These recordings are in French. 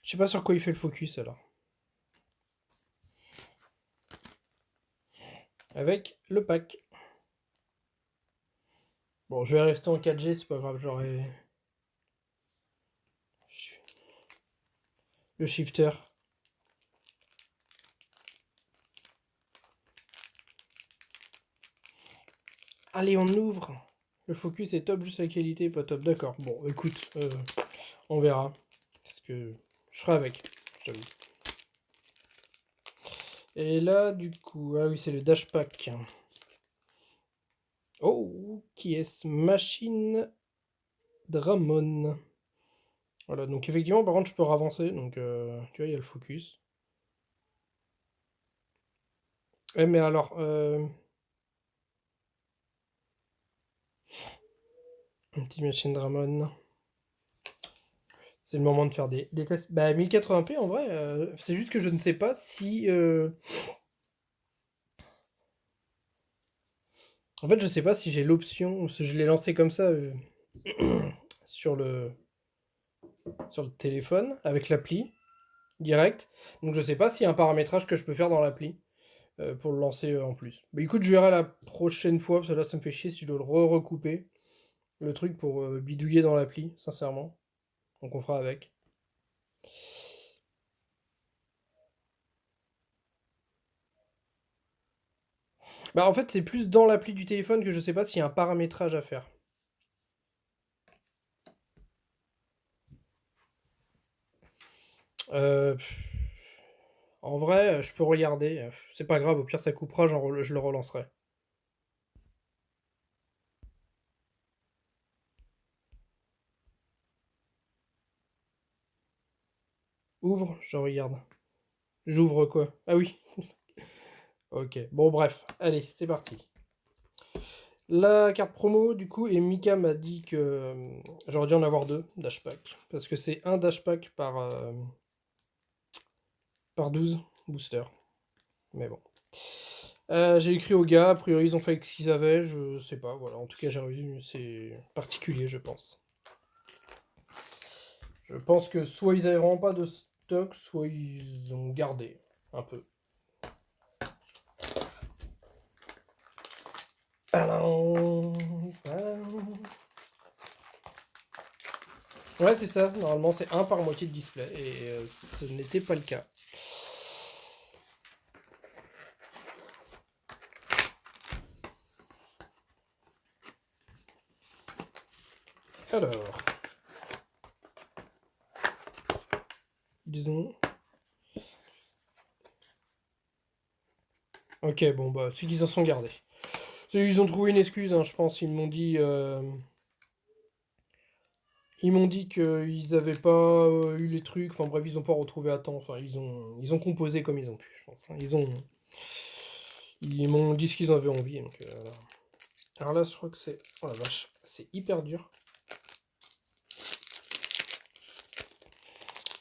Je sais pas sur quoi il fait le focus alors. Avec le pack. Bon, je vais rester en 4G, c'est pas grave, j'aurai le shifter. Allez, on ouvre. Le focus est top, juste la qualité est pas top. D'accord. Bon, écoute, on verra. Parce que je ferai avec, j'avoue. Et là, du coup, ah oui, c'est le dash pack. Oh, qui est-ce? Machine Dramon. Voilà, donc effectivement, par contre, je peux ravancer. Donc, tu vois, il y a le focus. Eh, mais alors, un petit Machine Dramon. C'est le moment de faire des tests. Bah, 1080p en vrai, c'est juste que je ne sais pas si. En fait, je sais pas si j'ai l'option. Si je l'ai lancé comme ça sur le téléphone avec l'appli direct. Donc, je sais pas s'il y a un paramétrage que je peux faire dans l'appli pour le lancer en plus. Mais écoute, je verrai la prochaine fois parce que là, ça me fait chier si je dois le recouper le truc pour bidouiller dans l'appli, sincèrement. Donc, on fera avec. Bah, en fait, c'est plus dans l'appli du téléphone que je sais pas s'il y a un paramétrage à faire. Euh, En vrai, je peux regarder. C'est pas grave, au pire ça coupera, je le relancerai. Ouvre, je regarde. J'ouvre quoi? Ah oui. Ok. Bon bref, allez, c'est parti. La carte promo, du coup, et Mika m'a dit que j'aurais dû en avoir deux dashpack. Parce que c'est un dashpack par 12 boosters. Mais bon. J'ai écrit au gars, a priori ils ont fait avec ce qu'ils avaient, je sais pas, voilà. En tout cas, j'ai revu, c'est particulier, je pense. Je pense que soit ils avaient vraiment pas de stock, soit ils ont gardé un peu. Ouais, c'est ça. Normalement, c'est un par moitié de display. Et ce n'était pas le cas. Alors. Disons. Ok, bon, bah, c'est qu'ils en sont gardés. Ils ont trouvé une excuse, hein, je pense. Ils m'ont dit. Ils m'ont dit qu'ils avaient pas eu les trucs. Enfin, bref, ils ont pas retrouvé à temps. Enfin, ils ont composé comme ils ont pu, je pense. Hein. Ils m'ont dit ce qu'ils avaient envie. Donc, voilà. Alors là, je crois que c'est. Oh la vache, c'est hyper dur.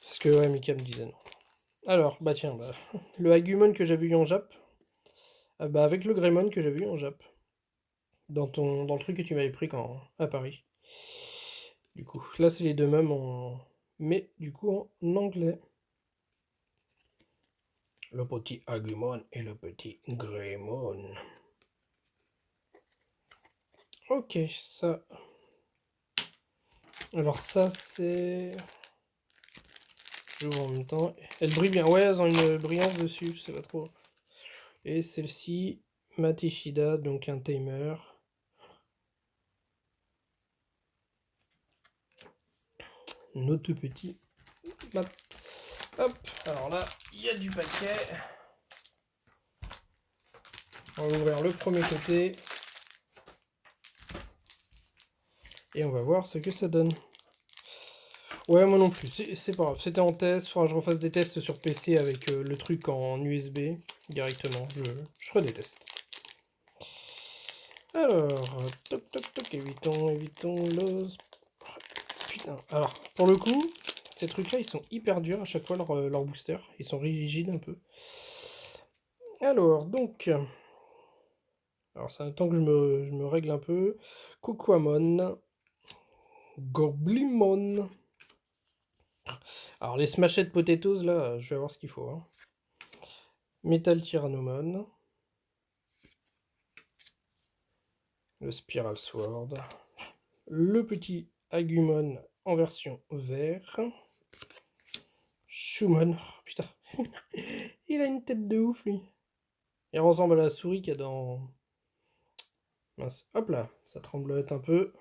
Parce que, ouais, Mika me disait non. Alors, bah tiens, bah, le Agumon que j'avais eu en Jap, bah avec le Greymon que j'avais eu en Jap, dans le truc que tu m'avais pris à Paris. Du coup, là c'est les deux mêmes mais du coup en anglais. Le petit Agumon et le petit Greymon. Ok, ça. Alors ça c'est. Je vois en même temps. Elle brille bien. Ouais, elles ont une brillance dessus, je sais pas trop. Et celle-ci, Matishida, donc un timer. Notre petit mat. Hop, alors là, il y a du paquet. On va ouvrir le premier côté. Et on va voir ce que ça donne. Ouais, moi non plus, c'est pas grave. C'était en test, faudra que je refasse des tests sur PC avec le truc en USB directement. Je ferai des tests. Alors, toc toc toc, évitons l'os. Putain, alors, pour le coup, ces trucs-là, ils sont hyper durs à chaque fois, leur booster. Ils sont rigides un peu. Alors, donc. Alors, ça attend que je me règle un peu. Kokuamon. Goblimon. Alors, les Smashed Potatoes, là, je vais voir ce qu'il faut. Hein. Metal Tyrannomon. Le Spiral Sword. Le petit Agumon en version vert. Shumon. Oh, putain. Il a une tête de ouf, lui. Il ressemble à la souris qu'il y a dans... Mince. Hop là. Ça tremblote un peu.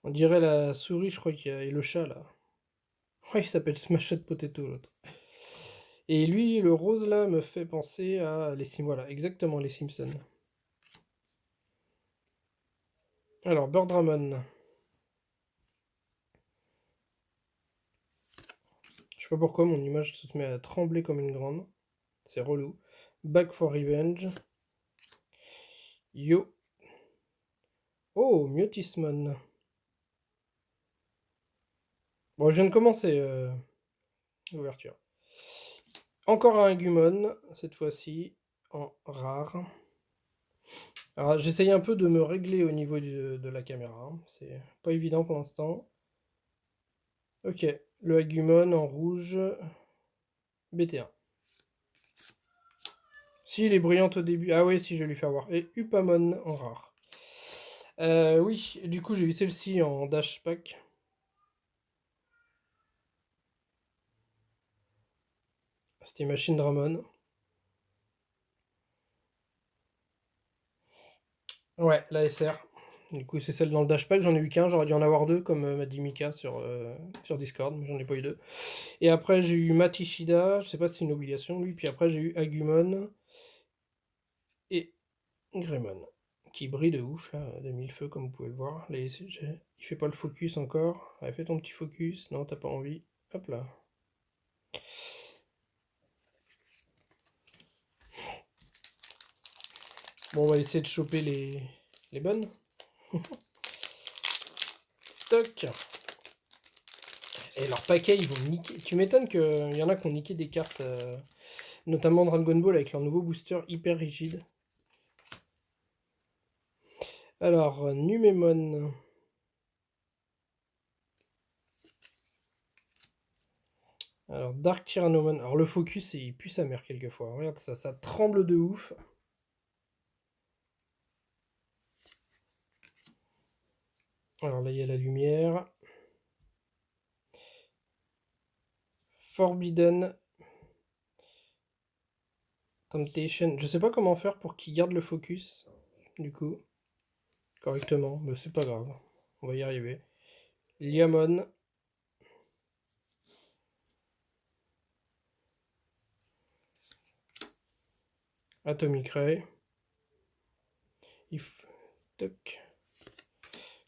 On dirait la souris, je crois qu'il y a... Et le chat, là. Ouais, il s'appelle Smashed Potato, l'autre. Et lui, le rose, là, me fait penser à les Simpsons. Voilà, exactement, les Simpsons. Alors, Birdramon. Je sais pas pourquoi mon image se met à trembler comme une grande. C'est relou. Back for Revenge. Yo. Oh, Mutismon. Bon, je viens de commencer l'ouverture. Encore un Agumon, cette fois-ci, en rare. Alors, j'essaye un peu de me régler au niveau de la caméra. C'est pas évident pour l'instant. Ok, le Agumon en rouge. BT1. Si, il est brillante au début. Ah oui, si, je vais lui faire voir. Et Upamon en rare. Oui, du coup, j'ai eu celle-ci en Dash Pack. C'était Machine Dramon. Ouais, la SR. Du coup, c'est celle dans le Dash Pack. J'en ai eu qu'un. J'aurais dû en avoir deux, comme m'a dit Mika sur Discord. Mais j'en ai pas eu deux. Et après, j'ai eu Matishida. Je sais pas si c'est une obligation, lui. Puis après, j'ai eu Agumon. Et Greymon. Qui brille de ouf, là, de mille feux, comme vous pouvez le voir. Là, il fait pas le focus encore. Allez, fais ton petit focus. Non, t'as pas envie. Hop là. Bon, on va essayer de choper les bonnes. Toc. Et leurs paquets, ils vont niquer. Tu m'étonnes qu'il y en a qui ont niqué des cartes, notamment Dragon Ball avec leur nouveau booster hyper rigide. Alors, Numemon. Alors, Dark Tyrannomon. Alors, le focus, il pue sa mère quelquefois. Regarde ça, ça tremble de ouf. Alors là, il y a la lumière. Forbidden Temptation. Je sais pas comment faire pour qu'il garde le focus, du coup, correctement. Mais c'est pas grave. On va y arriver. Liamon. Atomic Ray. Toc.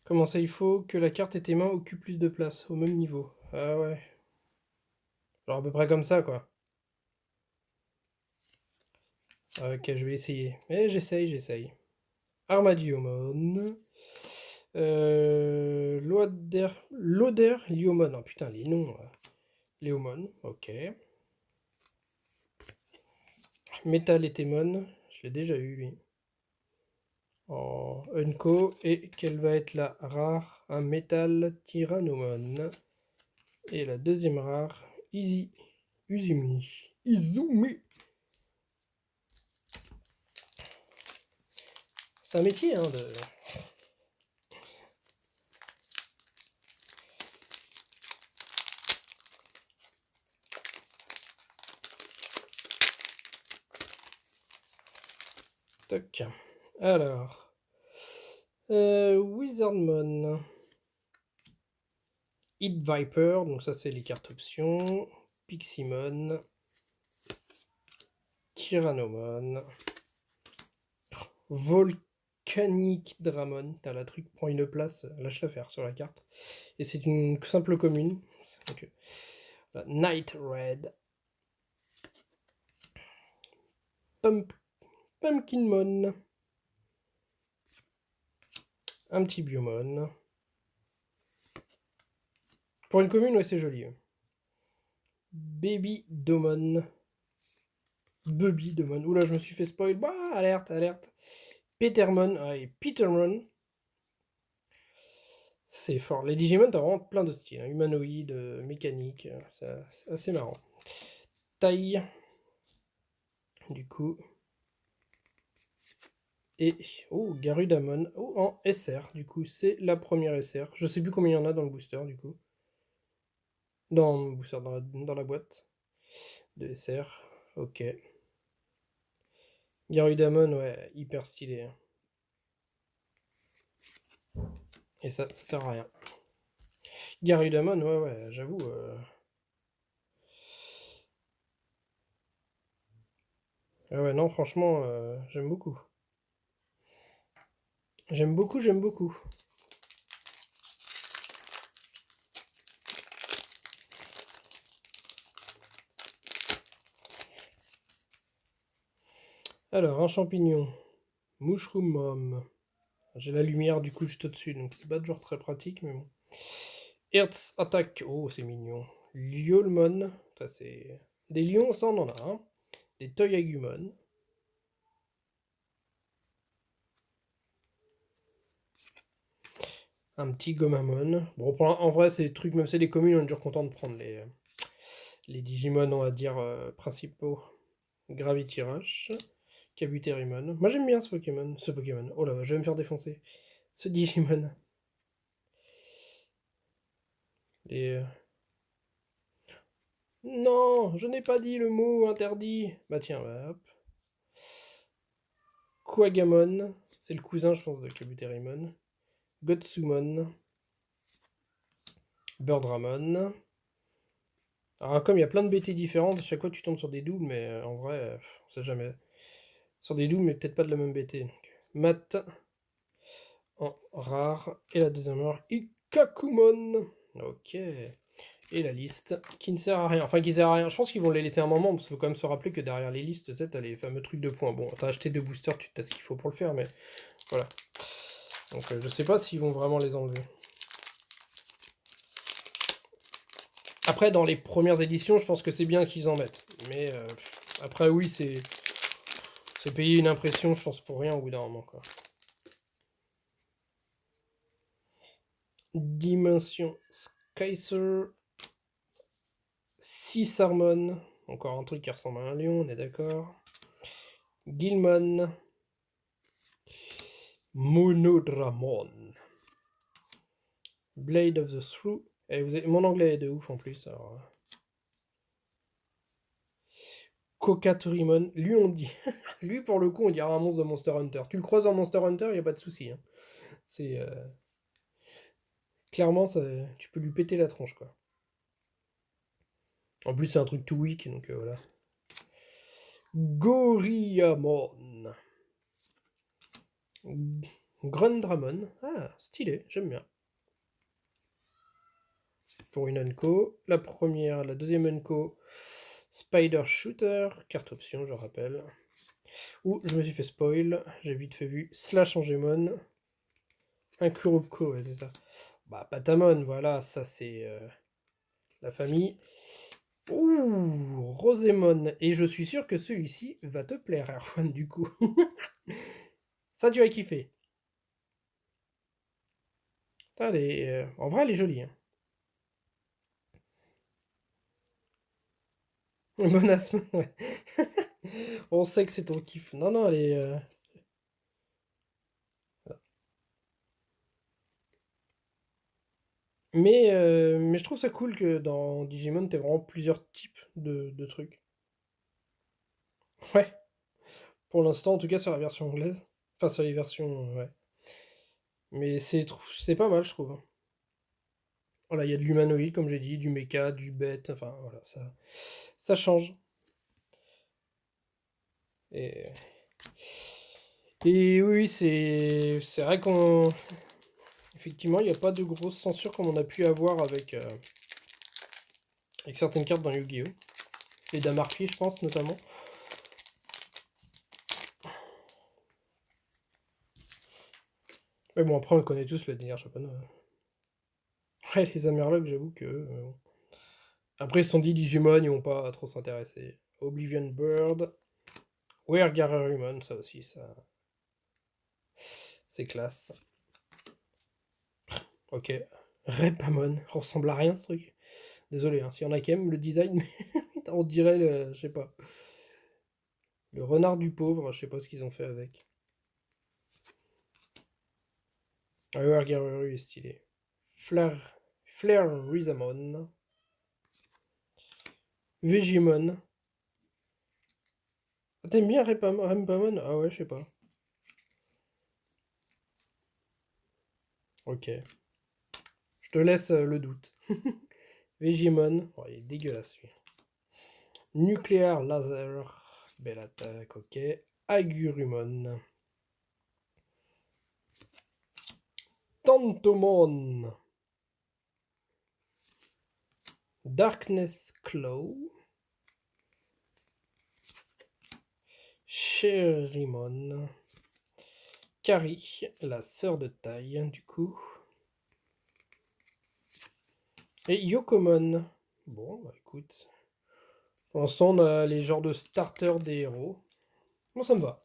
Comment ça, il faut que la carte et tes mains occupent plus de place, au même niveau. Ah ouais. Genre à peu près comme ça, quoi. Ok, je vais essayer. Mais j'essaye. Armadiomon. L'odeur Liomon. Oh putain, les noms. Léomon, ok. Metal Etemon. Je l'ai déjà eu, lui. En Unco. Et quelle va être la rare? Un Metal Tyrannomon. Et la deuxième rare, Izumi. C'est un métier, hein, de... Toc. Alors. Wizardmon. Hit Viper, donc ça c'est les cartes options. Piximon. Tyrannomon. Volcanic Dramon. T'as la truc prend une place, lâche la faire sur la carte. Et c'est une simple commune. Donc, Night Red. Pumpkinmon. Un petit Biomon. Pour une commune, ouais, c'est joli. Baby Domon. Bubby Domon. Oula, je me suis fait spoil. Bah, alerte. Petermon. Ah, et Petermon. C'est fort. Les Digimon, t'as vraiment plein de styles, hein. Humanoïde, mécanique, c'est assez marrant. Taille, du coup. Et, oh, Garudamon, oh, en SR, du coup, c'est la première SR. Je sais plus combien il y en a dans le booster, du coup. Dans le booster, dans la boîte de SR. Ok. Garudamon, ouais, hyper stylé, hein. Et ça sert à rien. Garudamon, ouais, j'avoue. Ah ouais, non, franchement, j'aime beaucoup. J'aime beaucoup, j'aime beaucoup. Alors, un champignon. Mushroom Mom. J'ai la lumière du coup juste au-dessus, donc c'est pas toujours très pratique, mais bon. Earth Attack. Oh, c'est mignon. Lyolmon. Ça, c'est. Des lions, ça, on en a un. Des Toyagumon. Un petit Gomamon. Bon, en vrai, c'est des trucs, même si c'est des communes, on est toujours content de prendre les Digimon, on va dire, principaux. Gravity Rush. Kabuterimon. Moi, j'aime bien ce Pokémon. Ce Pokémon. Oh là, je vais me faire défoncer. Ce Digimon. Les. Non, je n'ai pas dit le mot interdit. Bah tiens, bah, hop. Quagamon, c'est le cousin, je pense, de Kabuterimon. Gotsumon. Birdramon. Alors, comme il y a plein de BT différentes, à chaque fois tu tombes sur des doubles, mais en vrai, on sait jamais. Sur des doubles, mais peut-être pas de la même BT. Donc, Mat en rare. Et la deuxième rare, Ikakumon. Ok. Et la liste qui ne sert à rien. Enfin, qui sert à rien. Je pense qu'ils vont les laisser un moment, parce qu'il faut quand même se rappeler que derrière les listes, tu sais, t'as les fameux trucs de points. Bon, t'as acheté 2 boosters, tu as ce qu'il faut pour le faire, mais voilà. Donc, je sais pas s'ils vont vraiment les enlever. Après, dans les premières éditions, je pense que c'est bien qu'ils en mettent. Mais après, oui, c'est payer une impression, je pense, pour rien au bout d'un moment, quoi. Dimension Skycer. 6 Harmon. Encore un truc qui ressemble à un lion, on est d'accord. Gilmon. Monodramon. Blade of the Shrew. Et mon anglais est de ouf en plus. Alors. Kokatorimon. Lui, on dit. Lui, pour le coup, on dirait un monstre de Monster Hunter. Tu le croises en Monster Hunter, il n'y a pas de souci, hein. C'est. Clairement, ça, tu peux lui péter la tronche, quoi. En plus, c'est un truc tout weak, donc voilà. Goriyamon. Grundramon. Ah, stylé, j'aime bien. Pour une Unco. La première, la deuxième Unco. Spider Shooter. Carte option, je rappelle. Ouh, je me suis fait spoil. J'ai vite fait vu. Slash Angemon. Un Kurupko, ouais, c'est ça. Bah, Patamon, voilà, ça c'est la famille. Ouh, Rosémon. Et je suis sûr que celui-ci va te plaire, Erwan, du coup. Ça, tu vas kiffer. Putain, en vrai, elle est jolie, hein. Bonasse, ouais. On sait que c'est ton kiff. Non, non, elle est. Voilà. Mais je trouve ça cool que dans Digimon, t'aies vraiment plusieurs types de trucs. Ouais, pour l'instant, en tout cas sur la version anglaise. Enfin, sur les versions, ouais. Mais c'est pas mal, je trouve, hein. Voilà, il y a de l'humanoïde, comme j'ai dit, du méca, du bête, enfin voilà, ça change. Et, et oui, c'est vrai qu'on. Effectivement, il n'y a pas de grosse censure comme on a pu avoir avec certaines cartes dans Yu-Gi-Oh! Et d'Amarfi, je pense, notamment. Mais bon, après, on connaît tous le délire japonais. Ouais, les Amerlocs, j'avoue que. Bon. Après, ils se sont dit Digimon, ils vont pas trop s'intéresser. Oblivion Bird. Where Garurumon, ça aussi, ça. C'est classe. Ok. Repamon. Ressemble à rien ce truc. Désolé, hein, s'il y en a qui aiment le design, mais on dirait le. Je sais pas. Le renard du pauvre, je sais pas ce qu'ils ont fait avec. Ah ouais, regarde, il est stylé. Flare Rizamon. Végimon. Ah, t'aimes bien Repamon? Ah ouais, je sais pas. Ok. Je te laisse le doute. Végimon. Oh, il est dégueulasse lui. Nucléaire Laser. Belle attaque, ok. Agurumon. Tantomon. Darkness Claw. Cherimon. Kari, la sœur de taille, du coup. Et Yokomon. Bon, bah écoute. Pour l'instant, on a les genres de starters des héros. Bon, ça me va.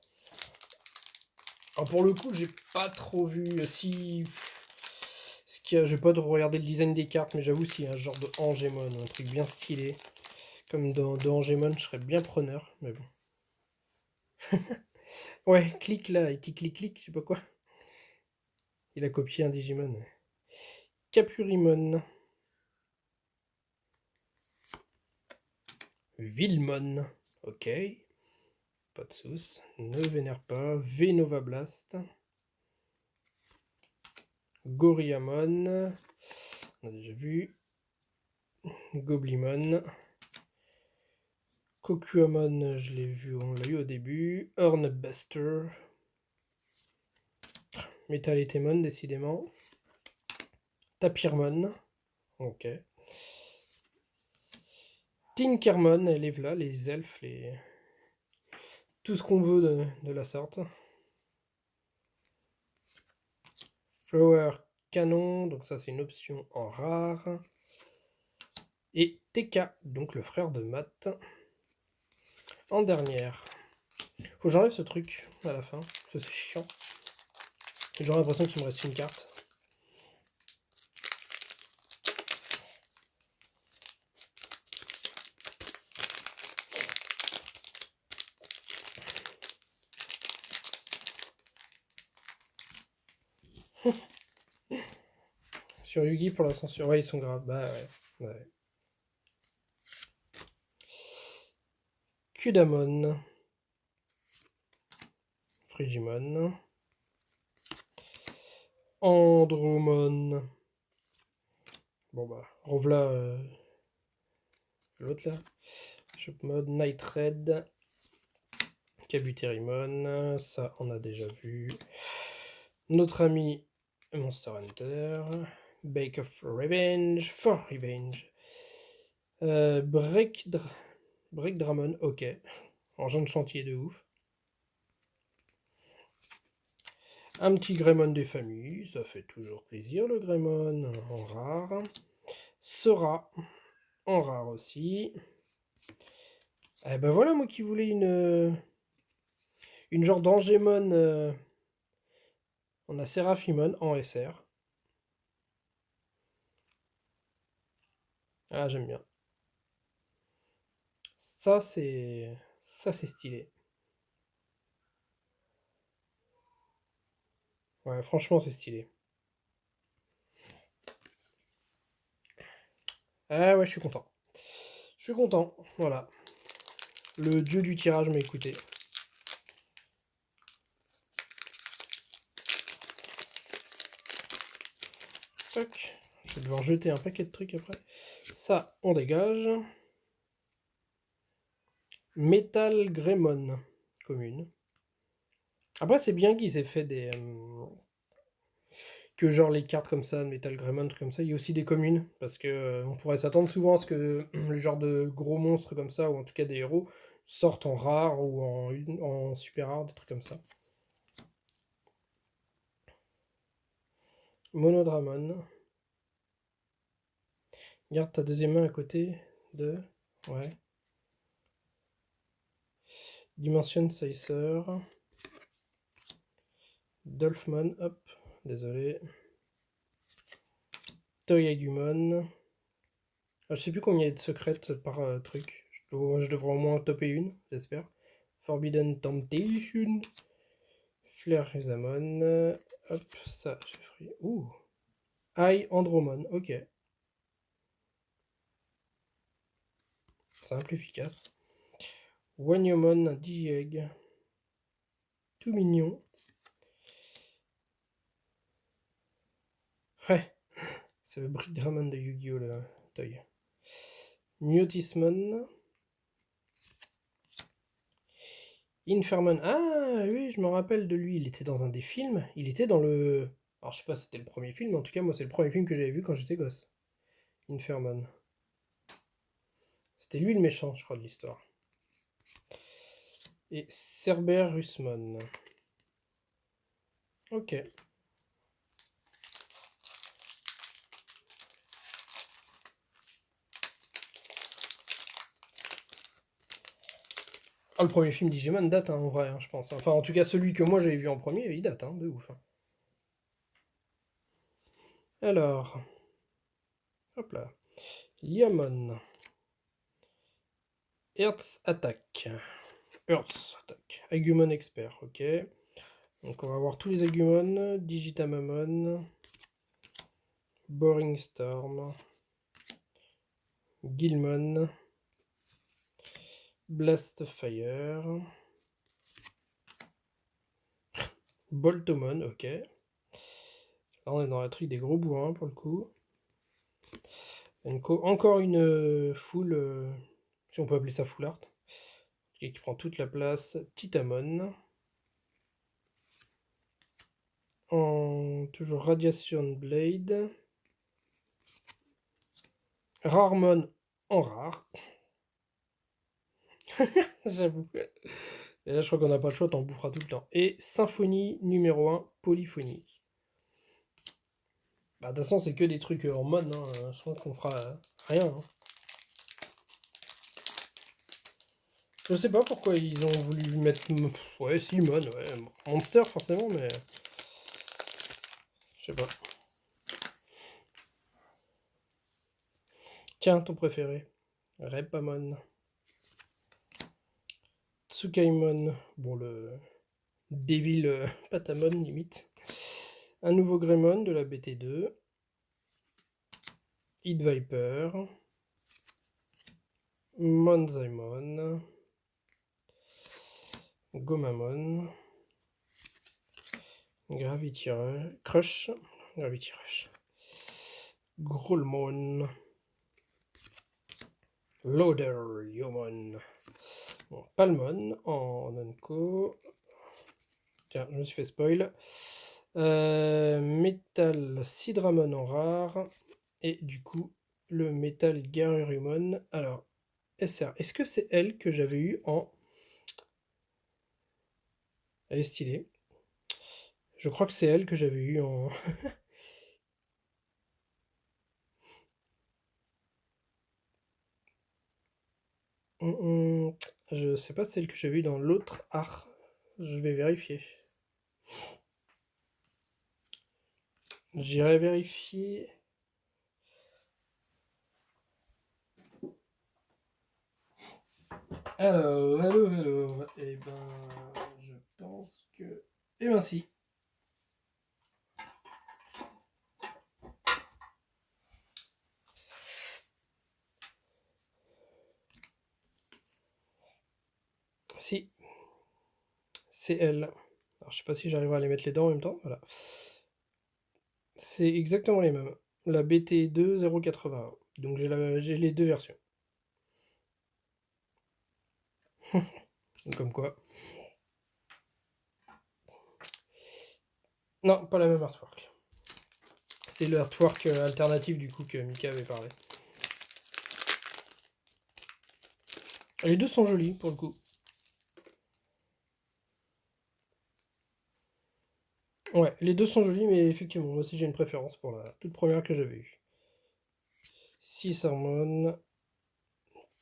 Alors pour le coup, j'ai pas trop vu si. Ce qu'il y a, j'ai pas trop regardé le design des cartes, mais j'avoue, s'il y a un genre de Angemon, un truc bien stylé, comme dans Angemon, je serais bien preneur, mais bon. Ouais, clic là, et clic, je sais pas quoi. Il a copié un Digimon. Capurimon. Vilmon. Ok. Pas de sauce. Ne vénère pas. Venova Blast. Goriamon. On a déjà vu. Goblimon. Kokuamon, je l'ai vu, on l'a eu au début. Hornbuster. Metaletemon, décidément. Tapirmon. Ok. Tinkermon, elle est là, les elfes, tout ce qu'on veut de la sorte. Flower Canon, donc ça c'est une option en rare. Et TK, donc le frère de Matt, en dernière. Faut que j'enlève ce truc à la fin, parce que c'est chiant. J'ai l'impression qu'il me reste une carte. Sur Yugi pour la censure, ouais ils sont graves, bah ouais. Kudamon. Frigimon. Andromon. Bon bah, revla l'autre là. Shop mode, Night Red. Kabuterimon, ça on a déjà vu. Notre ami Monster Hunter. Bake of Revenge. For Revenge. Break Dramon, ok. Engin de chantier de ouf. Un petit Greymon des familles, ça fait toujours plaisir le Greymon en rare. Sera en rare aussi. Eh ben voilà, moi qui voulais une genre d'Angemon. On a Seraphimon en SR. Ah, j'aime bien. Ça, c'est. Ça, c'est stylé. Ouais, franchement, c'est stylé. Ah ouais, je suis content. Je suis content. Voilà. Le dieu du tirage m'a écouté. Toc. Je vais devoir jeter un paquet de trucs après. Ça, on dégage. Metal Greymon. Commune. Après, c'est bien qu'ils aient fait des. Que genre les cartes comme ça, de Metal Greymon, trucs comme ça, il y a aussi des communes. Parce que on pourrait s'attendre souvent à ce que le genre de gros monstres comme ça, ou en tout cas des héros, sortent en rare ou en super rare, des trucs comme ça. Monodramon. Garde ta deuxième main à côté de. Ouais. Dimension Sizer. Dolphmon, hop, désolé. Toy Agumon. Je sais plus combien il y a de secrètes par truc. Je devrais au moins en toper une, j'espère. Forbidden Temptation. Flare Rizamon. Hop, ça, j'ai pris. Ouh. Eye Andromon, ok. Simple, efficace. Wanyomon Digiegg. Tout mignon. Ouais, c'est le Brick Dramon de Yu-Gi-Oh! Le Toy. Mutismon. Infermon. Ah oui, je me rappelle de lui. Il était dans un des films. Il était dans le. Alors je sais pas si c'était le premier film, mais en tout cas, moi, c'est le premier film que j'avais vu quand j'étais gosse. Infermon. C'était lui le méchant, je crois, de l'histoire. Et Cerberusmon. Ok. Ah, le premier film Digimon date, hein, en vrai, hein, je pense. Enfin, en tout cas, celui que moi j'avais vu en premier, il date, hein, de ouf. Hein. Alors. Hop là. Liamon. Earth Attack. Earth Attack. Agumon Expert, ok. Donc on va voir tous les Agumon. Digitamamon. Boring Storm. Gilmon. Blast Fire. Boltomon, ok. Là on est dans la truc des gros bourrins pour le coup. Encore une full, si on peut appeler ça full art. Qui prend toute la place. Titamon. En toujours Radiation Blade. Raremon en rare. J'avoue. Et là, je crois qu'on n'a pas le choix, t'en boufferas tout le temps. Et Symphonie numéro 1, Polyphonie. Bah, de toute façon, c'est que des trucs en mode, hein. Je pense qu'on fera rien. Hein. Je sais pas pourquoi ils ont voulu mettre. Ouais, si, Mon, ouais. Monster, forcément, mais. Je sais pas. Tiens, ton préféré. Repamon. Tsukaimon. Bon, le. Devil Patamon, limite. Un nouveau Greymon de la BT2. Hit Viper. Monzaimon. Gomamon. Gravity Crush. Gravity Rush. Grolmon. Loader Yomon. Bon, Palmon en Nanko. Tiens, je me suis fait spoil. Metal Sidramon en rare. Et du coup, le Metal Garurumon. Alors, SR, est-ce que c'est elle que j'avais eu en. Elle est stylée. Je crois que c'est elle que j'avais eu en. Je sais pas celle que j'avais eu dans l'autre art. Je vais vérifier. J'irai vérifier. Alors. Eh ben, je pense que. Eh ben si. Si. C'est elle. Alors je sais pas si j'arriverai à les mettre les dents en même temps. Voilà. C'est exactement les mêmes. La BT2 081. Donc j'ai les deux versions. Comme quoi. Non, pas la même artwork. C'est le artwork alternatif du coup que Mika avait parlé. Les deux sont jolis pour le coup. Ouais, les deux sont jolis, mais effectivement, moi aussi j'ai une préférence pour la toute première que j'avais eue. Sisarmon,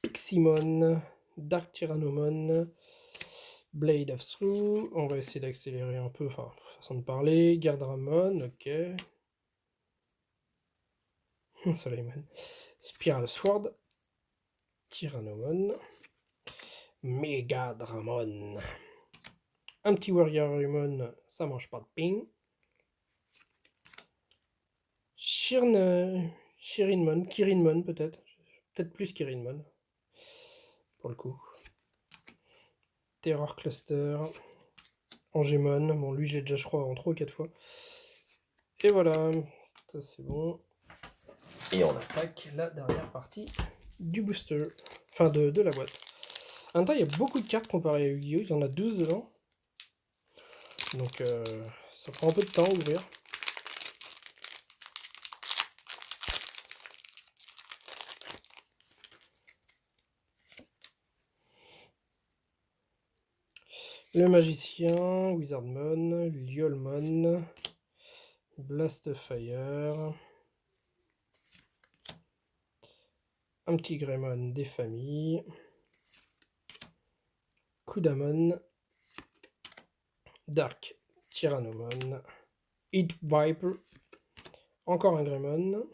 Piximon, Dark Tyrannomon, Blade of Through. On va essayer d'accélérer un peu, enfin, façon de parler. Gardramon, ok. Soleimon. Spiral Sword. Tyrannomon. Megadramon. Un petit Warriorumon, ça mange pas de ping. Kirinmon peut-être. Peut-être plus Kirinmon. Pour le coup. Terror Cluster. Angemon. Bon, lui, j'ai déjà, je crois, en 3 ou 4 fois. Et voilà. Ça, c'est bon. Et on attaque la dernière partie du booster. Enfin, de la boîte. En même temps, il y a beaucoup de cartes comparé à Yu-Gi-Oh! Il y en a 12 dedans. Donc, ça prend un peu de temps à ouvrir. Le magicien, Wizardmon, Liolmon, Blastfire, un petit Greymon des familles, Kudamon, Dark Tyrannomon, Heat Viper, encore un Greymon,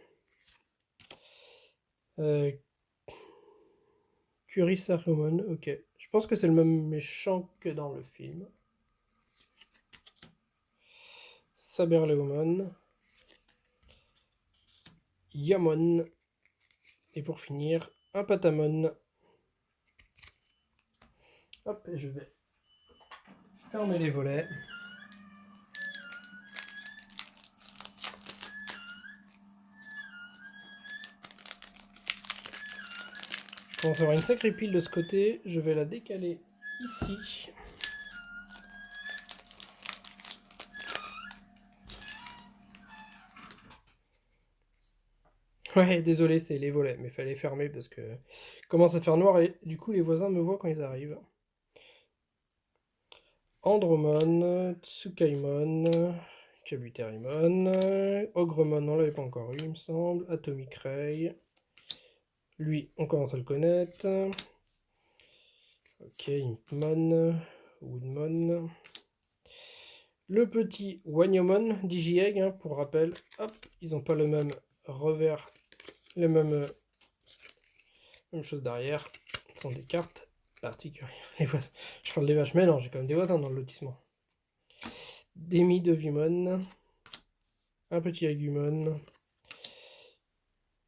Kurisarumon, ok. Je pense que c'est le même méchant que dans le film. Saberleomon, Yamon, et pour finir, un Patamon. Hop, et je vais fermer les volets. Je commence à avoir une sacrée pile de ce côté, je vais la décaler ici. Ouais, désolé, c'est les volets, mais fallait fermer parce que commence à faire noir et du coup les voisins me voient quand ils arrivent. Andromon, Tsukaimon, Kabuterimon, Ogremon, on l'avait pas encore eu, il me semble. Atomic Ray. Lui, on commence à le connaître. Ok, Impmon, Woodmon. Le petit Wanyomon, Digi-Egg, hein, pour rappel. Hop, ils n'ont pas le même revers, les mêmes chose derrière. Ce sont des cartes particulières. Les voisins. Je parle des vaches, mais non, j'ai quand même des voisins dans le lotissement. Demi de Vimon. Un petit Agumon.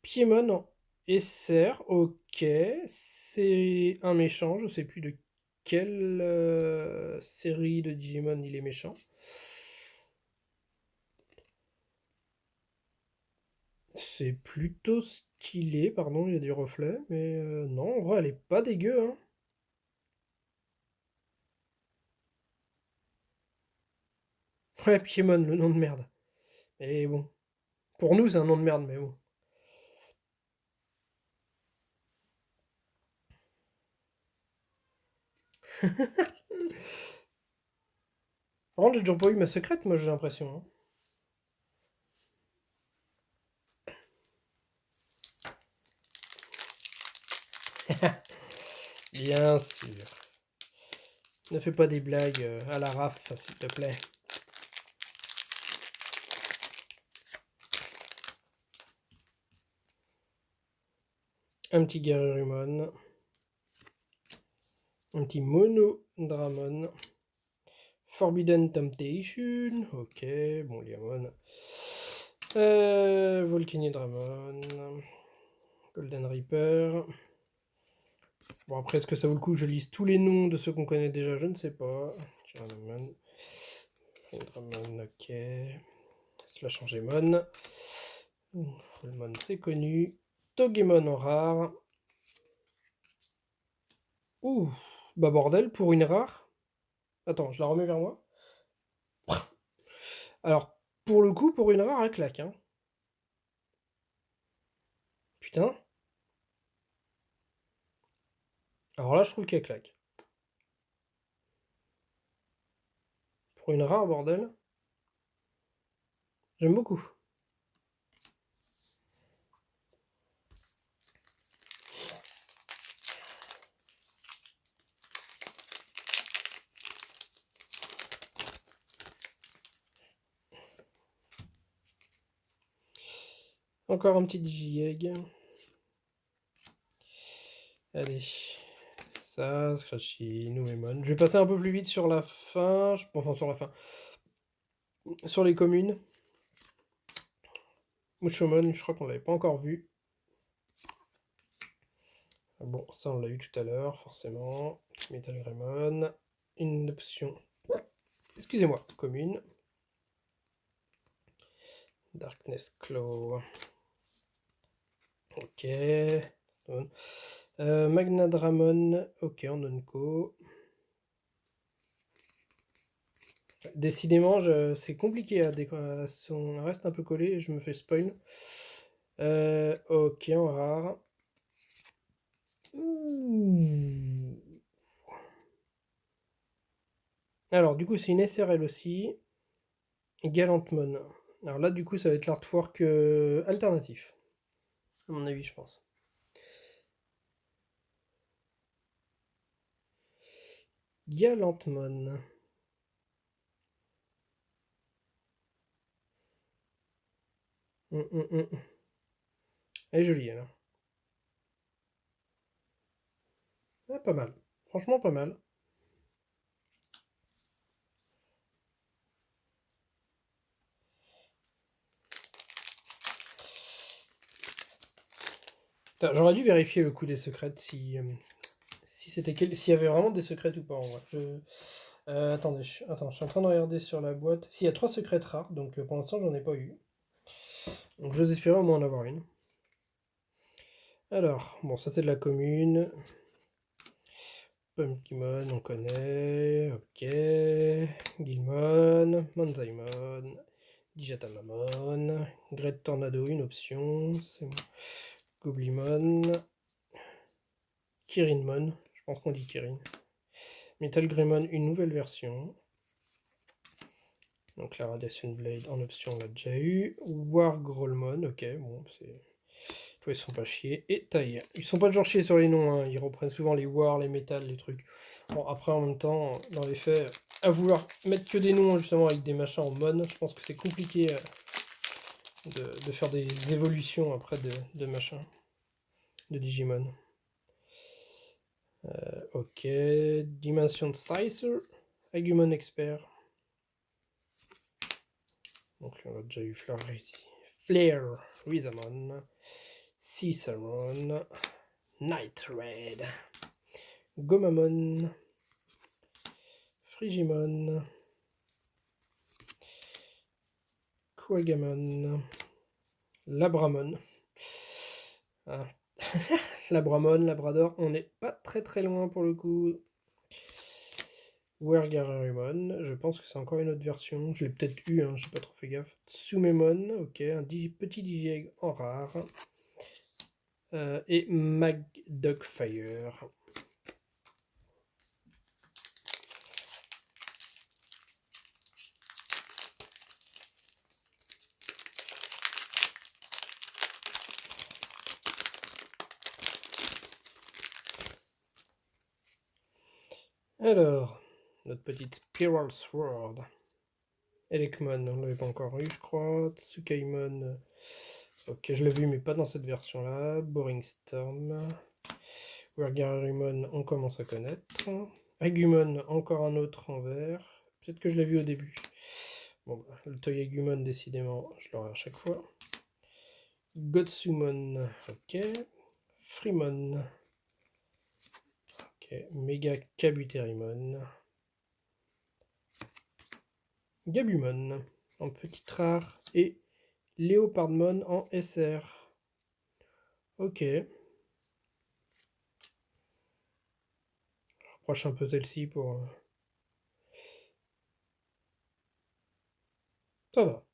Piémon en SR. Ok. C'est un méchant. Je sais plus de quelle série de Digimon il est méchant. C'est plutôt stylé, pardon, il y a des reflets, mais non, en vrai, elle est pas dégueu, hein. Ouais, Piémon, le nom de merde. Et bon, pour nous, c'est un nom de merde, mais bon. Par contre, j'ai toujours pas eu ma secrète, moi, j'ai l'impression, hein. Bien sûr. Ne fais pas des blagues à la raf, s'il te plaît. Un petit Garurumon. Un petit Monodramon. Forbidden Temptation. Ok, bon, Liamon. Volcanidramon. Golden Reaper. Bon, après, est-ce que ça vaut le coup que je lise tous les noms de ceux qu'on connaît déjà? Je ne sais pas. Tyrannomon. Dramon, ok. Slash Angemon. Fullmon, c'est connu. Togemon en rare. Ouh, bah bordel, pour une rare. Attends, je la remets vers moi. Alors, pour le coup, pour une rare, elle claque, hein. Putain. Alors là, je trouve qu'elle claque. Pour une rare, bordel. J'aime beaucoup. Encore un petit Digiegg. Allez. Ça, Scratchy, Nouemon. Je vais passer un peu plus vite sur la fin. Enfin, sur la fin. Sur les communes. Mushomon, je crois qu'on l'avait pas encore vu. Bon, ça on l'a eu tout à l'heure, forcément. Metal Greymon. Une option. Excusez-moi, commune. Darkness Claw. Ok. Magnadramon. Ok, en Onco. Décidément, c'est compliqué à son reste un peu collé, je me fais spoil. Ok, en rare. Ouh. Alors, du coup, c'est une SRL aussi. Galantmon. Alors là, du coup, ça va être l'artwork alternatif. À mon avis, je pense. Galantmon. Elle est jolie, elle. Ah, pas mal. Franchement, pas mal. J'aurais dû vérifier le coup des secrets si s'il y avait vraiment des secrets ou pas en vrai. Attendez, je suis en train de regarder sur la boîte. S'il y a 3 secrets rares, donc pour l'instant j'en ai pas eu. Donc j'ose espérer au moins en avoir une. Alors, bon, ça c'est de la commune. Pumpkimon, on connaît. Ok. Guilmon, Manzaimon, Dijatamamon, Great Tornado, une option. C'est bon. Goblimon. Kirinmon, je pense qu'on dit Kirin. Metal Greymon, une nouvelle version. Donc la Radiation Blade en option, on l'a déjà eu. Wargrolmon, ok, bon, c'est. Ils sont pas chiés. Et taille. Ils sont pas toujours chiés sur les noms, hein. Ils reprennent souvent les War, les Metal, les trucs. Bon, après, en même temps, dans les faits, à vouloir mettre que des noms justement avec des machins en mon, je pense que c'est compliqué de faire des évolutions après de machins, de Digimon. Ok, Dimension Sizer, Agumon Expert. Donc là, on a déjà eu Flare, Rizamon, Ciceron, Night Red, Gomamon, Frigimon, Kuagamon, Labramon. Ah. Labramon, Labrador, on n'est pas très loin pour le coup. Wergarurumon, je pense que c'est encore une autre version. Je l'ai peut-être eu, hein, j'ai pas trop fait gaffe. Tsumemon, ok, un petit Digiegg en rare. Et Magdogfire. Alors, notre petite Spiral Sword. Elekmon, on l'avait pas encore eu, je crois. Tsukaimon, ok, je l'ai vu, mais pas dans cette version-là. Boring Storm. Wergarurumon, on commence à connaître. Agumon, encore un autre en vert. Peut-être que je l'ai vu au début. Bon, bah, le Toy Agumon, décidément, je l'aurai à chaque fois. Gotsumon, ok. Freemon. Ok, Mega Kabuterimon. Gabumon en petite rare et Léopardmon en SR. Ok. Je rapproche un peu celle-ci pour. Ça va.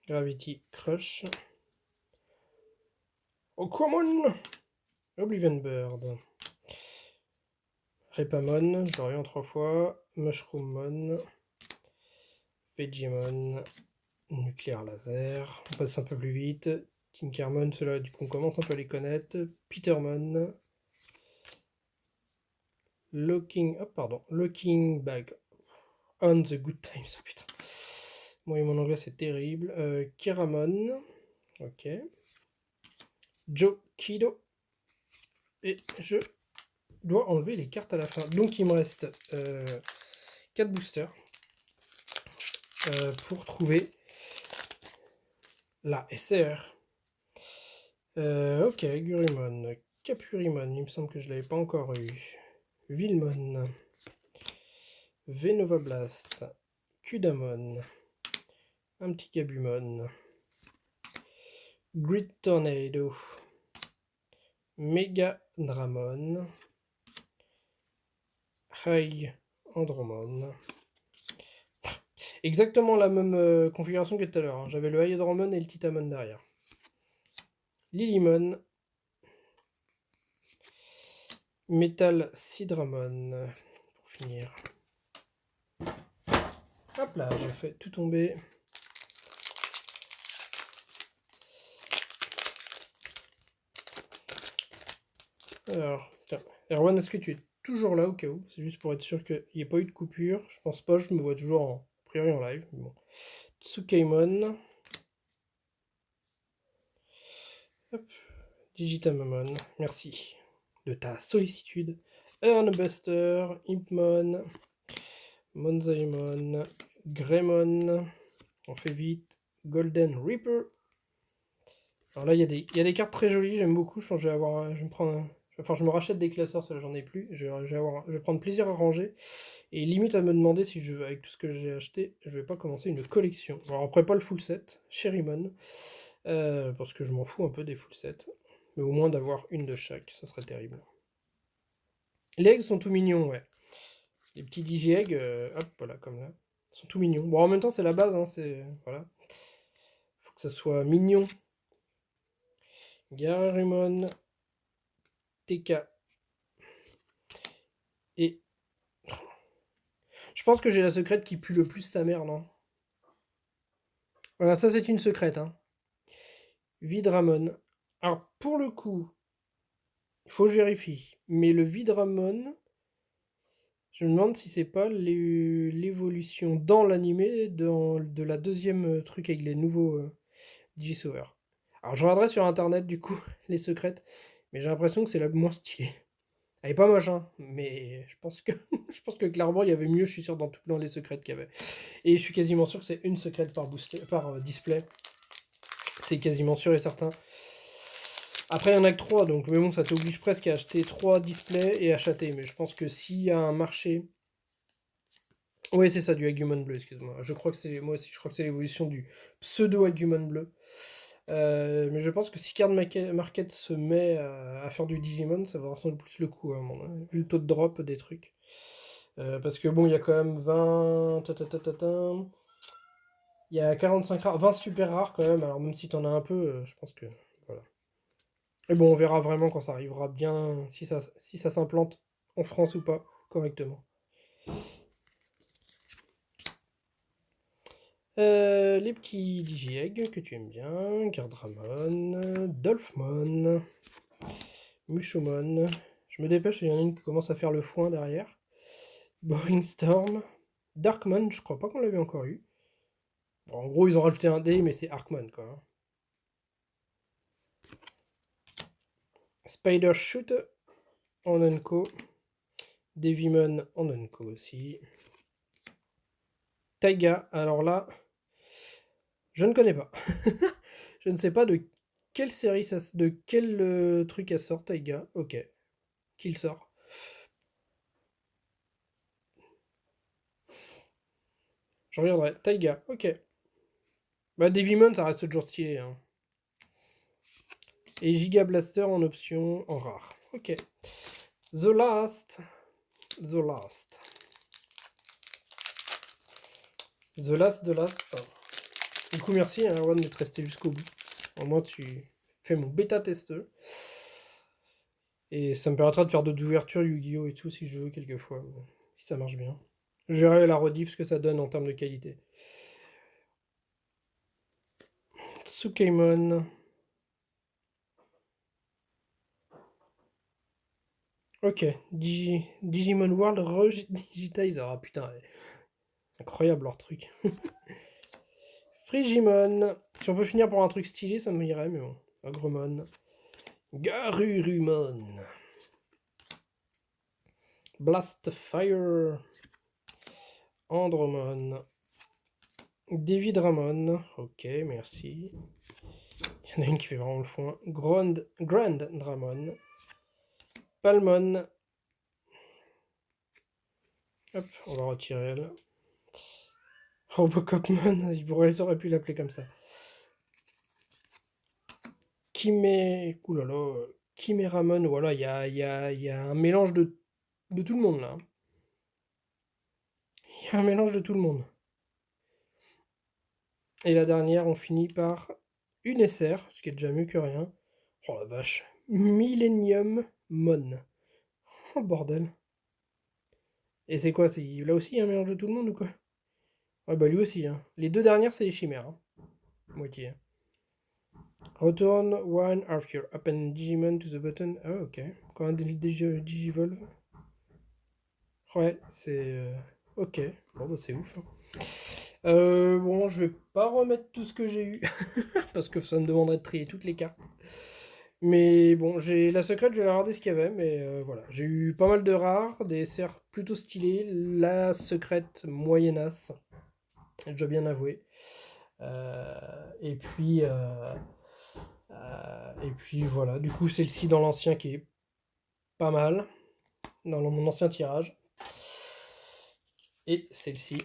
Gravity Crush. Okwamon. Oblivion Bird. Repamon, je l'aurai en 3 fois. Mushroommon. Vegemon. Nucléaire Laser. On passe un peu plus vite. Tinkermon, ceux-là, du coup, on commence un peu à les connaître. Petermon. Looking Bag. On the Good Times, oh, putain. Moi, mon anglais, c'est terrible. Kiramon. Ok. Joe Kido. Et je dois enlever les cartes à la fin. Donc, il me reste 4 boosters pour trouver la SR. Ok, Gurimon. Capurimon, il me semble que je ne l'avais pas encore eu. Vilmon. Venova Blast. Kudamon. Un petit Gabumon. Grid Tornado. Mega Dramon. High Andromon. Exactement la même configuration que tout à l'heure. Hein. J'avais le High Andromon et le Titamon derrière. Lilymon. Metal Sidramon. Pour finir. Hop là, j'ai fait tout tomber. Alors, tiens. Erwan, est-ce que tu es toujours là au cas où? C'est juste pour être sûr qu'il n'y ait pas eu de coupure. Je pense pas, je me vois toujours a priori en live. Bon. Tsukeimon. Hop. Digitamamon, merci de ta sollicitude. Earnbuster, Impmon, Monzaimon, Greymon, on fait vite. Golden Reaper. Alors là, il y a des cartes très jolies, j'aime beaucoup. Je pense que je vais avoir. Je vais me prendre. Enfin, je me rachète des classeurs, cela j'en ai plus. Je vais prendre plaisir à ranger. Et limite à me demander si je veux, avec tout ce que j'ai acheté, je vais pas commencer une collection. Alors après, pas le full set, Sherrymon. Parce que je m'en fous un peu des full sets. Mais au moins d'avoir une de chaque, ça serait terrible. Les eggs sont tout mignons, ouais. Les petits digi-eggs, hop, voilà, comme là. Ils sont tout mignons. Bon, en même temps, c'est la base, hein, c'est... Voilà. Faut que ça soit mignon. Garurumon, TK. Et... Je pense que j'ai la secrète qui pue le plus sa mère, non? Voilà, ça c'est une secrète, hein. Vidramon. Alors, pour le coup, il faut que je vérifie. Mais le Vidramon... Je me demande si c'est pas l'évolution dans l'animé de la deuxième truc avec les nouveaux Digisaver. Alors je regarderai sur internet du coup les secrètes, mais j'ai l'impression que c'est la moins stylée. Elle est pas moche, hein, mais je pense que je pense que clairement il y avait mieux, je suis sûr, dans les secrètes qu'il y avait. Et je suis quasiment sûr que c'est une secrète par display. C'est quasiment sûr et certain. Après, il y en a que 3, donc mais bon, ça t'oblige presque à acheter 3 displays et acheter. Mais je pense que s'il y a un marché. Oui, c'est ça, du Agumon bleu, excuse-moi. Je crois que c'est moi aussi, je crois que c'est l'évolution du pseudo Agumon bleu. Mais je pense que si Card Market se met à faire du Digimon, ça va ressembler plus le coup, hein, vu le taux de drop des trucs. Parce que bon, il y a quand même 20. Il y a 45 rares, 20 super rares quand même. Alors même si t'en as un peu, je pense que. Voilà. Et bon, on verra vraiment quand ça arrivera bien, si ça s'implante en France ou pas, correctement. Les petits Digi-Egg que tu aimes bien, Gardramon, Dolphmon, Mushomon. Je me dépêche, il y en a une qui commence à faire le foin derrière. Boring Storm, Darkmon, je crois pas qu'on l'avait encore eu. Bon, en gros, ils ont rajouté un D, mais c'est Arkmon quoi. Hein. Spider Shoot en Unco. Devimon en Unco aussi. Taiga, alors là, je ne connais pas. Je ne sais pas de quelle série de quel truc elle sort, Taiga. Ok. Qui le sort? Je regarderai. Taiga, ok. Bah, Devimon, ça reste toujours stylé. Hein. Et Giga Blaster en option, en rare. Ok. The Last. The Last. The Last, The Last. Du coup, merci, hein, Erwan, d'être resté jusqu'au bout. Au moins, tu fais mon bêta-testeur. Et ça me permettra de faire d'autres ouvertures Yu-Gi-Oh! Et tout si je veux quelquefois. Si ça marche bien. Je verrai à la rediff ce que ça donne en termes de qualité. Tsukeimon. Ok, Digimon World Digitizer. Ah putain, incroyable leur truc. Frigimon. Si on peut finir pour un truc stylé, ça me irait, mais bon. Agremon. Garurumon. Blastfire. Andromon. Davidramon. Ok, merci. Il y en a une qui fait vraiment le foin. Grand Dramon. Palmon. Hop, on va retirer elle. Robocopmon, ils auraient pu l'appeler comme ça. Oulala, Chiméramon, voilà, il y a un mélange de tout le monde là. Il y a un mélange de tout le monde. Et la dernière, on finit par une SR, ce qui est déjà mieux que rien. Oh la vache. Millennium Mon. Oh bordel. Et c'est quoi? Là aussi, il y a un mélange de tout le monde ou quoi? Ouais, bah lui aussi. Hein. Les deux dernières, c'est les chimères. Hein. Moitié. Return one of your open Digimon to the button. Ah, ok. Quand un Digivolve. Ouais, c'est. Ok. Bon, bah, c'est ouf. Hein. Bon, je vais pas remettre tout ce que j'ai eu. Parce que ça me demanderait de trier toutes les cartes. Mais bon, j'ai la secrète, je vais regarder ce qu'il y avait. Mais voilà. J'ai eu pas mal de rares, des serres plutôt stylées. La secrète moyennasse. J'ai déjà bien avoué. Et puis. Et puis voilà, du coup celle-ci dans l'ancien qui est pas mal, dans mon ancien tirage. Et celle-ci